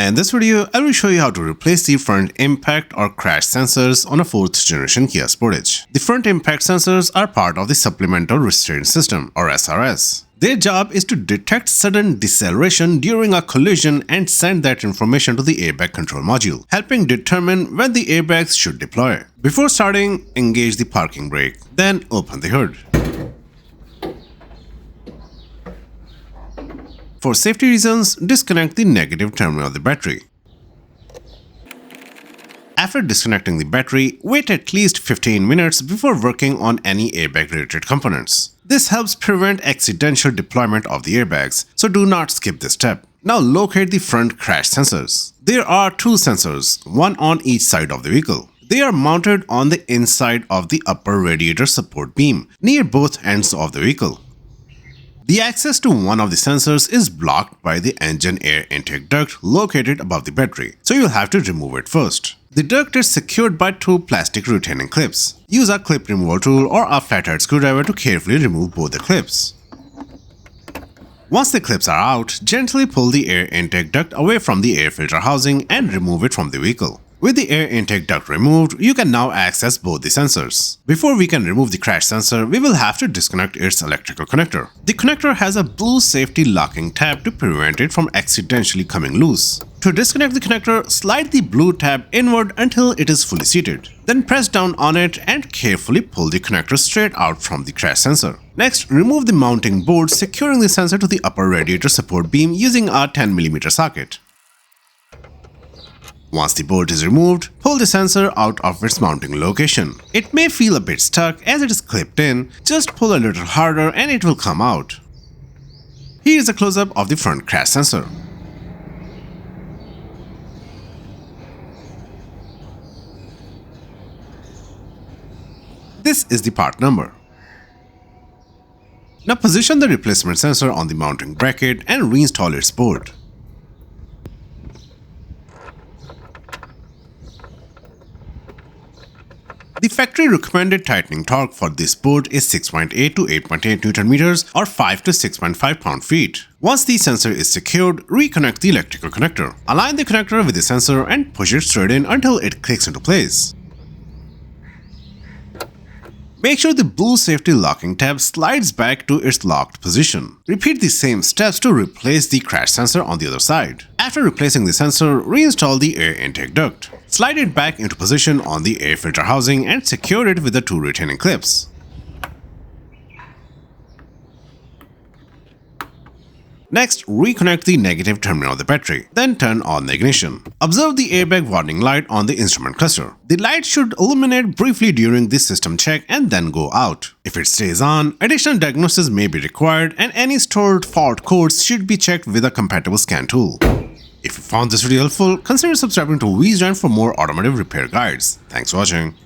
In this video, I will show you how to replace the front impact or crash sensors on a 4th generation Kia Sportage. The front impact sensors are part of the Supplemental Restraint System or SRS. Their job is to detect sudden deceleration during a collision and send that information to the airbag control module, helping determine when the airbags should deploy. Before starting, engage the parking brake, then open the hood. For safety reasons, disconnect the negative terminal of the battery. After disconnecting the battery, wait at least 15 minutes before working on any airbag-related components. This helps prevent accidental deployment of the airbags, so do not skip this step. Now locate the front crash sensors. There are two sensors, one on each side of the vehicle. They are mounted on the inside of the upper radiator support beam, near both ends of the vehicle. The access to one of the sensors is blocked by the engine air intake duct located above the battery, so you'll have to remove it first. The duct is secured by two plastic retaining clips. Use a clip removal tool or a flathead screwdriver to carefully remove both the clips. Once the clips are out, gently pull the air intake duct away from the air filter housing and remove it from the vehicle. With the air intake duct removed, you can now access both the sensors. Before we can remove the crash sensor, we will have to disconnect its electrical connector. The connector has a blue safety locking tab to prevent it from accidentally coming loose. To disconnect the connector, slide the blue tab inward until it is fully seated. Then press down on it and carefully pull the connector straight out from the crash sensor. Next, remove the mounting board securing the sensor to the upper radiator support beam using a 10mm socket. Once the bolt is removed, pull the sensor out of its mounting location. It may feel a bit stuck as it is clipped in, just pull a little harder and it will come out. Here is a close-up of the front crash sensor. This is the part number. Now position the replacement sensor on the mounting bracket and reinstall its board. The factory recommended tightening torque for this board is 6.8 to 8.8 Nm or 5 to 6.5 pound-feet. Once the sensor is secured, reconnect the electrical connector. Align the connector with the sensor and push it straight in until it clicks into place. Make sure the blue safety locking tab slides back to its locked position. Repeat the same steps to replace the crash sensor on the other side. After replacing the sensor, reinstall the air intake duct. Slide it back into position on the air filter housing and secure it with the two retaining clips. Next, reconnect the negative terminal of the battery, then turn on the ignition. Observe the airbag warning light on the instrument cluster. The light should illuminate briefly during the system check and then go out. If it stays on, additional diagnosis may be required and any stored fault codes should be checked with a compatible scan tool. If you found this video helpful, consider subscribing to Wisdom for more automotive repair guides. Thanks for watching.